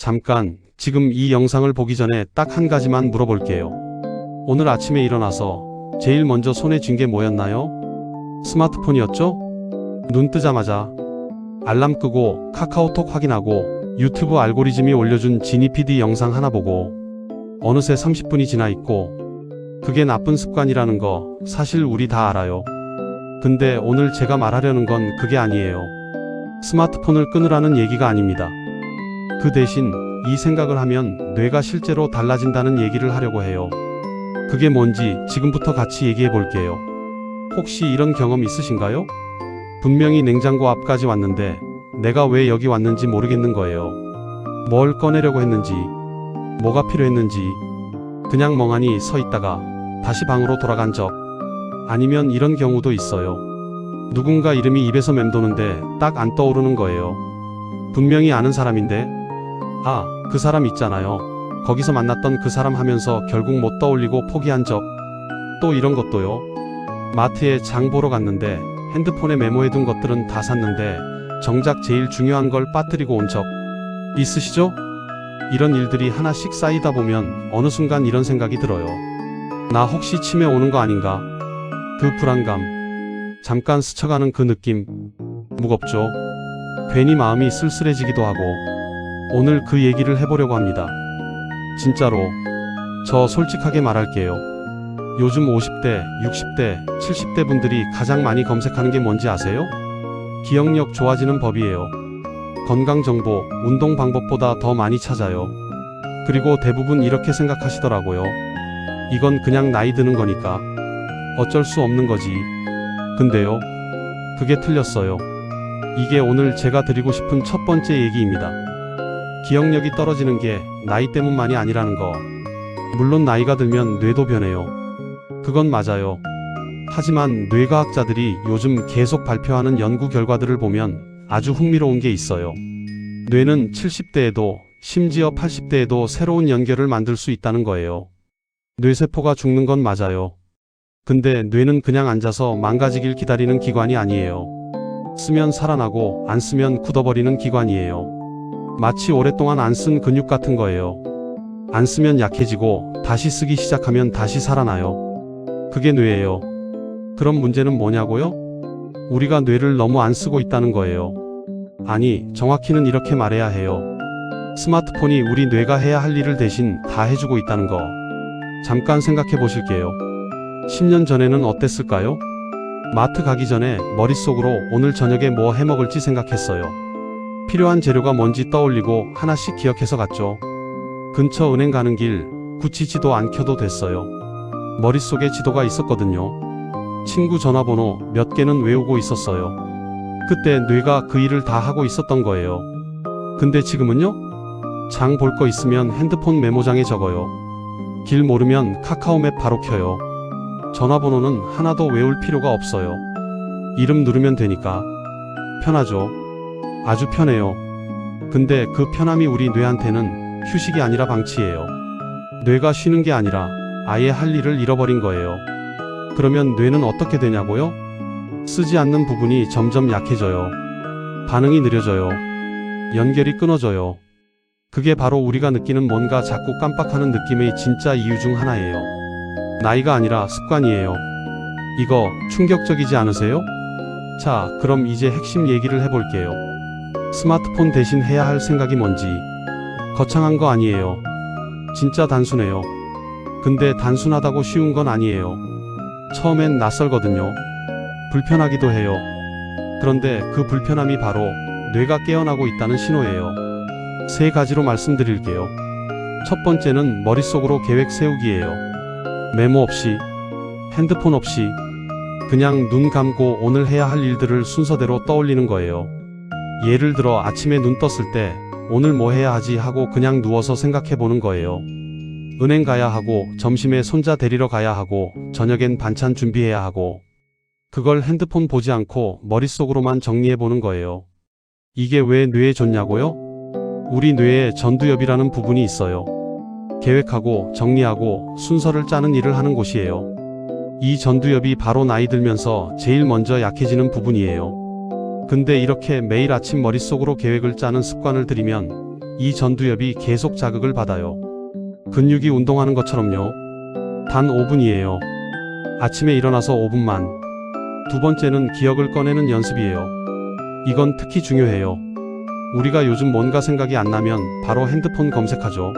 잠깐, 지금 이 영상을 보기 전에 딱 한 가지만 물어볼게요. 오늘 아침에 일어나서 제일 먼저 손에 쥔 게 뭐였나요? 스마트폰이었죠? 눈 뜨자마자 알람 끄고 카카오톡 확인하고 유튜브 알고리즘이 올려준 지니PD 영상 하나 보고 어느새 30분이 지나 있고, 그게 나쁜 습관이라는 거 사실 우리 다 알아요. 근데 오늘 제가 말하려는 건 그게 아니에요. 스마트폰을 끊으라는 얘기가 아닙니다. 그 대신 이 생각을 하면 뇌가 실제로 달라진다는 얘기를 하려고 해요. 그게 뭔지 지금부터 같이 얘기해 볼게요. 혹시 이런 경험 있으신가요? 분명히 냉장고 앞까지 왔는데 내가 왜 여기 왔는지 모르겠는 거예요. 뭘 꺼내려고 했는지, 뭐가 필요했는지, 그냥 멍하니 서 있다가 다시 방으로 돌아간 적. 아니면 이런 경우도 있어요. 누군가 이름이 입에서 맴도는데 딱 안 떠오르는 거예요. 분명히 아는 사람인데, 아, 그 사람 있잖아요. 거기서 만났던 그 사람 하면서 결국 못 떠올리고 포기한 적. 또 이런 것도요. 마트에 장 보러 갔는데 핸드폰에 메모해둔 것들은 다 샀는데 정작 제일 중요한 걸 빠뜨리고 온 적. 있으시죠? 이런 일들이 하나씩 쌓이다 보면 어느 순간 이런 생각이 들어요. 나 혹시 치매 오는 거 아닌가? 그 불안감, 잠깐 스쳐가는 그 느낌, 무겁죠? 괜히 마음이 쓸쓸해지기도 하고, 오늘 그 얘기를 해보려고 합니다. 진짜로, 저 솔직하게 말할게요. 요즘 50대, 60대, 70대 분들이 가장 많이 검색하는 게 뭔지 아세요? 기억력 좋아지는 법이에요. 건강정보, 운동 방법보다 더 많이 찾아요. 그리고 대부분 이렇게 생각하시더라고요. 이건 그냥 나이 드는 거니까 어쩔 수 없는 거지. 근데요, 그게 틀렸어요. 이게 오늘 제가 드리고 싶은 첫 번째 얘기입니다. 기억력이 떨어지는 게 나이 때문만이 아니라는 거. 물론 나이가 들면 뇌도 변해요. 그건 맞아요. 하지만 뇌과학자들이 요즘 계속 발표하는 연구 결과들을 보면 아주 흥미로운 게 있어요. 뇌는 70대에도 심지어 80대에도 새로운 연결을 만들 수 있다는 거예요. 뇌세포가 죽는 건 맞아요. 근데 뇌는 그냥 앉아서 망가지길 기다리는 기관이 아니에요. 쓰면 살아나고 안 쓰면 굳어버리는 기관이에요. 마치 오랫동안 안 쓴 근육 같은 거예요. 안 쓰면 약해지고 다시 쓰기 시작하면 다시 살아나요. 그게 뇌예요. 그럼 문제는 뭐냐고요? 우리가 뇌를 너무 안 쓰고 있다는 거예요. 아니, 정확히는 이렇게 말해야 해요. 스마트폰이 우리 뇌가 해야 할 일을 대신 다 해주고 있다는 거. 잠깐 생각해 보실게요. 10년 전에는 어땠을까요? 마트 가기 전에 머릿속으로 오늘 저녁에 뭐 해먹을지 생각했어요. 필요한 재료가 뭔지 떠올리고 하나씩 기억해서 갔죠. 근처 은행 가는 길, 굳이 지도 안 켜도 됐어요. 머릿속에 지도가 있었거든요. 친구 전화번호 몇 개는 외우고 있었어요. 그때 뇌가 그 일을 다 하고 있었던 거예요. 근데 지금은요? 장 볼 거 있으면 핸드폰 메모장에 적어요. 길 모르면 카카오맵 바로 켜요. 전화번호는 하나도 외울 필요가 없어요. 이름 누르면 되니까. 편하죠? 아주 편해요. 근데 그 편함이 우리 뇌한테는 휴식이 아니라 방치예요. 뇌가 쉬는 게 아니라 아예 할 일을 잃어버린 거예요. 그러면 뇌는 어떻게 되냐고요? 쓰지 않는 부분이 점점 약해져요. 반응이 느려져요. 연결이 끊어져요. 그게 바로 우리가 느끼는 뭔가 자꾸 깜빡하는 느낌의 진짜 이유 중 하나예요. 나이가 아니라 습관이에요. 이거 충격적이지 않으세요? 자, 그럼 이제 핵심 얘기를 해볼게요. 스마트폰 대신 해야 할 생각이 뭔지. 거창한 거 아니에요. 진짜 단순해요. 근데 단순하다고 쉬운 건 아니에요. 처음엔 낯설거든요. 불편하기도 해요. 그런데 그 불편함이 바로 뇌가 깨어나고 있다는 신호예요. 세 가지로 말씀드릴게요. 첫 번째는 머릿속으로 계획 세우기예요. 메모 없이, 핸드폰 없이, 그냥 눈 감고 오늘 해야 할 일들을 순서대로 떠올리는 거예요. 예를 들어 아침에 눈 떴을 때 오늘 뭐 해야 하지 하고 그냥 누워서 생각해 보는 거예요. 은행 가야 하고, 점심에 손자 데리러 가야 하고, 저녁엔 반찬 준비해야 하고. 그걸 핸드폰 보지 않고 머릿속으로만 정리해 보는 거예요. 이게 왜 뇌에 좋냐고요? 우리 뇌에 전두엽이라는 부분이 있어요. 계획하고 정리하고 순서를 짜는 일을 하는 곳이에요. 이 전두엽이 바로 나이 들면서 제일 먼저 약해지는 부분이에요. 근데 이렇게 매일 아침 머릿속으로 계획을 짜는 습관을 들이면 이 전두엽이 계속 자극을 받아요. 근육이 운동하는 것처럼요. 단 5분이에요. 아침에 일어나서 5분만. 두 번째는 기억을 꺼내는 연습이에요. 이건 특히 중요해요. 우리가 요즘 뭔가 생각이 안 나면 바로 핸드폰 검색하죠.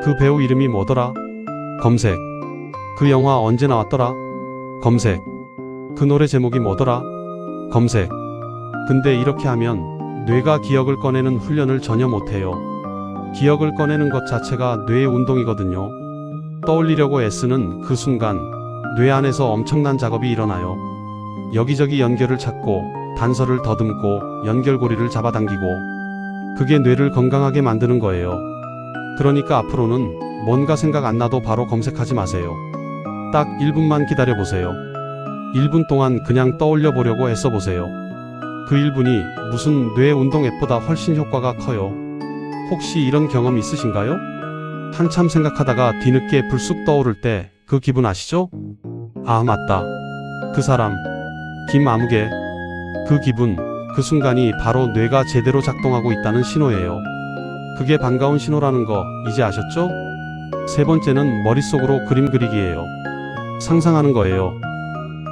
그 배우 이름이 뭐더라? 검색. 그 영화 언제 나왔더라? 검색. 그 노래 제목이 뭐더라? 검색. 근데 이렇게 하면 뇌가 기억을 꺼내는 훈련을 전혀 못해요. 기억을 꺼내는 것 자체가 뇌의 운동이거든요. 떠올리려고 애쓰는 그 순간 뇌 안에서 엄청난 작업이 일어나요. 여기저기 연결을 찾고 단서를 더듬고 연결고리를 잡아당기고, 그게 뇌를 건강하게 만드는 거예요. 그러니까 앞으로는 뭔가 생각 안 나도 바로 검색하지 마세요. 딱 1분만 기다려보세요. 1분 동안 그냥 떠올려 보려고 애써보세요. 그 1분이 무슨 뇌 운동 앱보다 훨씬 효과가 커요. 혹시 이런 경험 있으신가요? 한참 생각하다가 뒤늦게 불쑥 떠오를 때 그 기분 아시죠? 아, 맞다. 그 사람. 김아무개. 그 기분, 그 순간이 바로 뇌가 제대로 작동하고 있다는 신호예요. 그게 반가운 신호라는 거 이제 아셨죠? 세 번째는 머릿속으로 그림 그리기예요. 상상하는 거예요.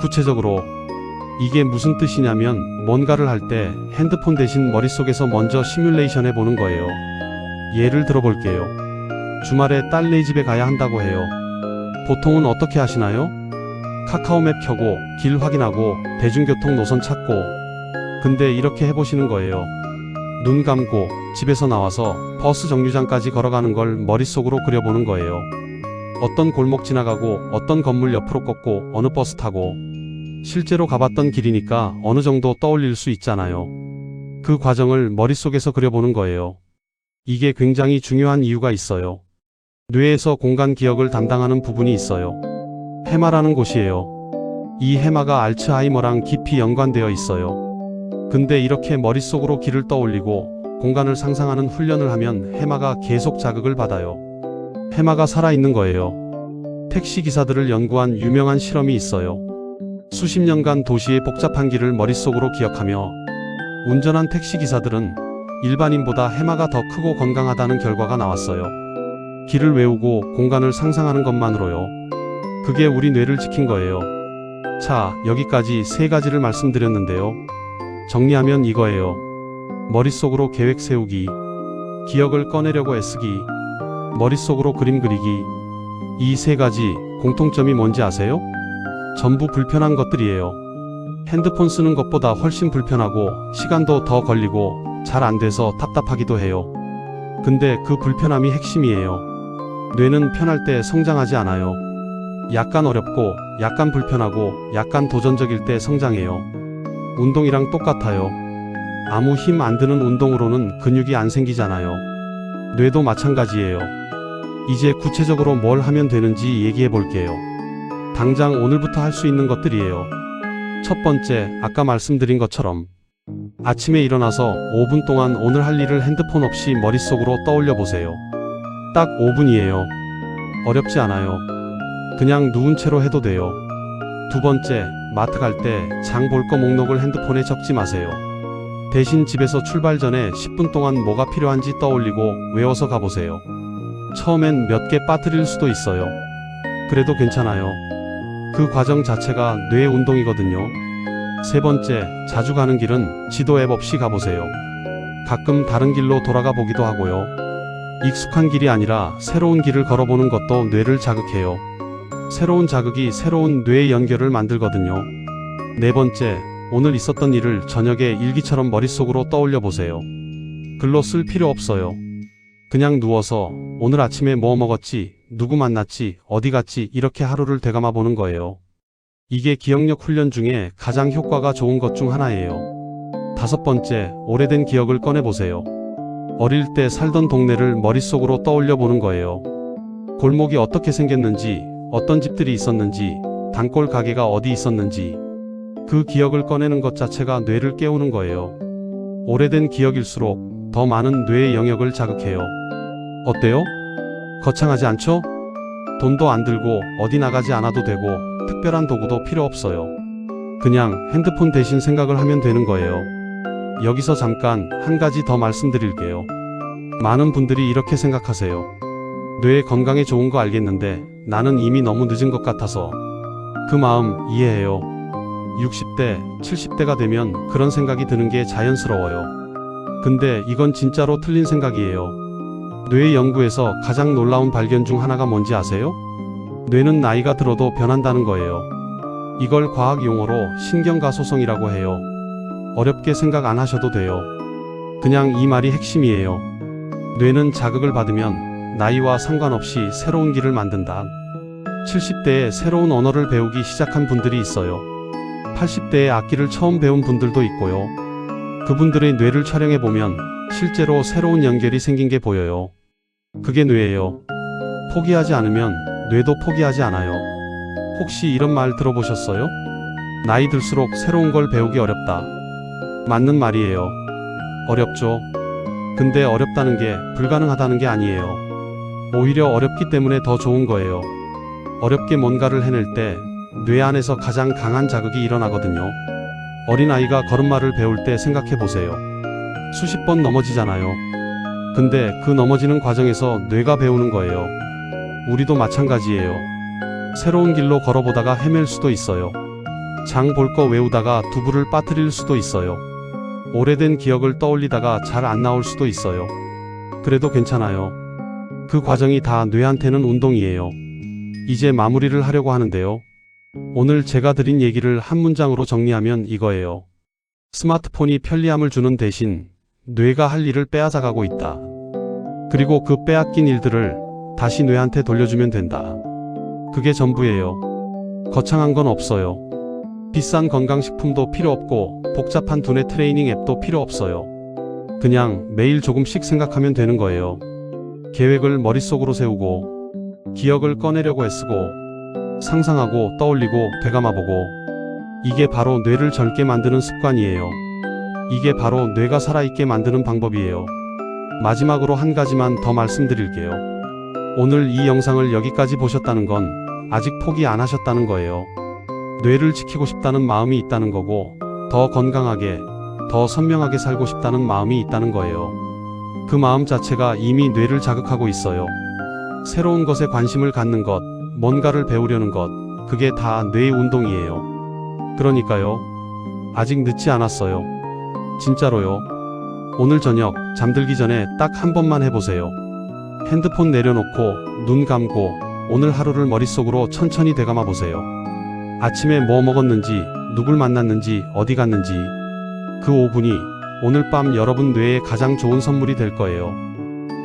구체적으로 이게 무슨 뜻이냐면, 뭔가를 할 때 핸드폰 대신 머릿속에서 먼저 시뮬레이션 해보는 거예요. 예를 들어볼게요. 주말에 딸네 집에 가야 한다고 해요. 보통은 어떻게 하시나요? 카카오맵 켜고 길 확인하고 대중교통 노선 찾고. 근데 이렇게 해보시는 거예요. 눈 감고 집에서 나와서 버스 정류장까지 걸어가는 걸 머릿속으로 그려보는 거예요. 어떤 골목 지나가고 어떤 건물 옆으로 꺾고 어느 버스 타고. 실제로 가봤던 길이니까 어느 정도 떠올릴 수 있잖아요. 그 과정을 머릿속에서 그려보는 거예요. 이게 굉장히 중요한 이유가 있어요. 뇌에서 공간 기억을 담당하는 부분이 있어요. 해마라는 곳이에요. 이 해마가 알츠하이머랑 깊이 연관되어 있어요. 근데 이렇게 머릿속으로 길을 떠올리고 공간을 상상하는 훈련을 하면 해마가 계속 자극을 받아요. 해마가 살아있는 거예요. 택시기사들을 연구한 유명한 실험이 있어요. 수십 년간 도시의 복잡한 길을 머릿속으로 기억하며 운전한 택시기사들은 일반인보다 해마가 더 크고 건강하다는 결과가 나왔어요. 길을 외우고 공간을 상상하는 것만으로요. 그게 우리 뇌를 지킨 거예요. 자, 여기까지 세 가지를 말씀드렸는데요. 정리하면 이거예요. 머릿속으로 계획 세우기, 기억을 꺼내려고 애쓰기, 머릿속으로 그림 그리기. 이 세 가지 공통점이 뭔지 아세요? 전부 불편한 것들이에요. 핸드폰 쓰는 것보다 훨씬 불편하고 시간도 더 걸리고 잘 안 돼서 답답하기도 해요. 근데 그 불편함이 핵심이에요. 뇌는 편할 때 성장하지 않아요. 약간 어렵고 약간 불편하고 약간 도전적일 때 성장해요. 운동이랑 똑같아요. 아무 힘 안 드는 운동으로는 근육이 안 생기잖아요. 뇌도 마찬가지예요. 이제 구체적으로 뭘 하면 되는지 얘기해 볼게요. 당장 오늘부터 할 수 있는 것들이에요. 첫 번째, 아까 말씀드린 것처럼 아침에 일어나서 5분 동안 오늘 할 일을 핸드폰 없이 머릿속으로 떠올려 보세요. 딱 5분이에요. 어렵지 않아요. 그냥 누운 채로 해도 돼요. 두 번째, 마트 갈 때 장 볼 거 목록을 핸드폰에 적지 마세요. 대신 집에서 출발 전에 10분 동안 뭐가 필요한지 떠올리고 외워서 가보세요. 처음엔 몇 개 빠뜨릴 수도 있어요. 그래도 괜찮아요. 그 과정 자체가 뇌 운동이거든요. 세 번째, 자주 가는 길은 지도 앱 없이 가보세요. 가끔 다른 길로 돌아가 보기도 하고요. 익숙한 길이 아니라 새로운 길을 걸어보는 것도 뇌를 자극해요. 새로운 자극이 새로운 뇌의 연결을 만들거든요. 네 번째, 오늘 있었던 일을 저녁에 일기처럼 머릿속으로 떠올려 보세요. 글로 쓸 필요 없어요. 그냥 누워서 오늘 아침에 뭐 먹었지, 누구 만났지, 어디 갔지, 이렇게 하루를 되감아 보는 거예요. 이게 기억력 훈련 중에 가장 효과가 좋은 것 중 하나예요. 다섯 번째, 오래된 기억을 꺼내보세요. 어릴 때 살던 동네를 머릿속으로 떠올려 보는 거예요. 골목이 어떻게 생겼는지, 어떤 집들이 있었는지, 단골 가게가 어디 있었는지. 그 기억을 꺼내는 것 자체가 뇌를 깨우는 거예요. 오래된 기억일수록 더 많은 뇌의 영역을 자극해요. 어때요? 거창하지 않죠? 돈도 안 들고 어디 나가지 않아도 되고 특별한 도구도 필요 없어요. 그냥 핸드폰 대신 생각을 하면 되는 거예요. 여기서 잠깐 한 가지 더 말씀드릴게요. 많은 분들이 이렇게 생각하세요. 뇌 건강에 좋은 거 알겠는데 나는 이미 너무 늦은 것 같아서. 그 마음 이해해요. 60대, 70대가 되면 그런 생각이 드는 게 자연스러워요. 근데 이건 진짜로 틀린 생각이에요. 뇌 연구에서 가장 놀라운 발견 중 하나가 뭔지 아세요? 뇌는 나이가 들어도 변한다는 거예요. 이걸 과학 용어로 신경가소성이라고 해요. 어렵게 생각 안 하셔도 돼요. 그냥 이 말이 핵심이에요. 뇌는 자극을 받으면 나이와 상관없이 새로운 길을 만든다. 70대에 새로운 언어를 배우기 시작한 분들이 있어요. 80대에 악기를 처음 배운 분들도 있고요. 그분들의 뇌를 촬영해보면 실제로 새로운 연결이 생긴 게 보여요. 그게 뇌예요. 포기하지 않으면 뇌도 포기하지 않아요. 혹시 이런 말 들어보셨어요? 나이 들수록 새로운 걸 배우기 어렵다. 맞는 말이에요. 어렵죠. 근데 어렵다는 게 불가능하다는 게 아니에요. 오히려 어렵기 때문에 더 좋은 거예요. 어렵게 뭔가를 해낼 때 뇌 안에서 가장 강한 자극이 일어나거든요. 어린아이가 걸음마를 배울 때 생각해 보세요. 수십 번 넘어지잖아요. 근데 그 넘어지는 과정에서 뇌가 배우는 거예요. 우리도 마찬가지예요. 새로운 길로 걸어보다가 헤맬 수도 있어요. 장 볼 거 외우다가 두부를 빠뜨릴 수도 있어요. 오래된 기억을 떠올리다가 잘 안 나올 수도 있어요. 그래도 괜찮아요. 그 과정이 다 뇌한테는 운동이에요. 이제 마무리를 하려고 하는데요. 오늘 제가 드린 얘기를 한 문장으로 정리하면 이거예요. 스마트폰이 편리함을 주는 대신 뇌가 할 일을 빼앗아가고 있다. 그리고 그 빼앗긴 일들을 다시 뇌한테 돌려주면 된다. 그게 전부예요. 거창한 건 없어요. 비싼 건강식품도 필요 없고 복잡한 두뇌 트레이닝 앱도 필요 없어요. 그냥 매일 조금씩 생각하면 되는 거예요. 계획을 머릿속으로 세우고 기억을 꺼내려고 애쓰고 상상하고 떠올리고 되감아보고. 이게 바로 뇌를 젊게 만드는 습관이에요. 이게 바로 뇌가 살아있게 만드는 방법이에요. 마지막으로 한 가지만 더 말씀드릴게요. 오늘 이 영상을 여기까지 보셨다는 건 아직 포기 안 하셨다는 거예요. 뇌를 지키고 싶다는 마음이 있다는 거고, 더 건강하게, 더 선명하게 살고 싶다는 마음이 있다는 거예요. 그 마음 자체가 이미 뇌를 자극하고 있어요. 새로운 것에 관심을 갖는 것, 뭔가를 배우려는 것, 그게 다 뇌의 운동이에요. 그러니까요. 아직 늦지 않았어요. 진짜로요. 오늘 저녁 잠들기 전에 딱 한 번만 해보세요. 핸드폰 내려놓고 눈 감고 오늘 하루를 머릿속으로 천천히 되감아 보세요. 아침에 뭐 먹었는지, 누굴 만났는지, 어디 갔는지. 그 5분이 오늘 밤 여러분 뇌에 가장 좋은 선물이 될 거예요.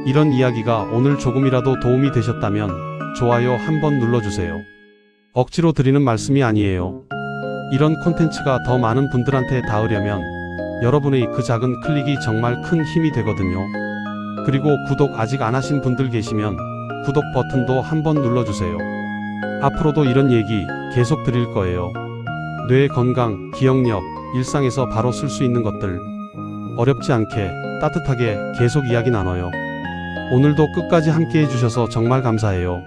이런 이야기가 오늘 조금이라도 도움이 되셨다면 좋아요 한번 눌러주세요. 억지로 드리는 말씀이 아니에요. 이런 콘텐츠가 더 많은 분들한테 닿으려면 여러분의 그 작은 클릭이 정말 큰 힘이 되거든요. 그리고 구독 아직 안 하신 분들 계시면 구독 버튼도 한번 눌러주세요. 앞으로도 이런 얘기 계속 드릴 거예요. 뇌 건강, 기억력, 일상에서 바로 쓸 수 있는 것들. 어렵지 않게 따뜻하게 계속 이야기 나눠요. 오늘도 끝까지 함께 해주셔서 정말 감사해요.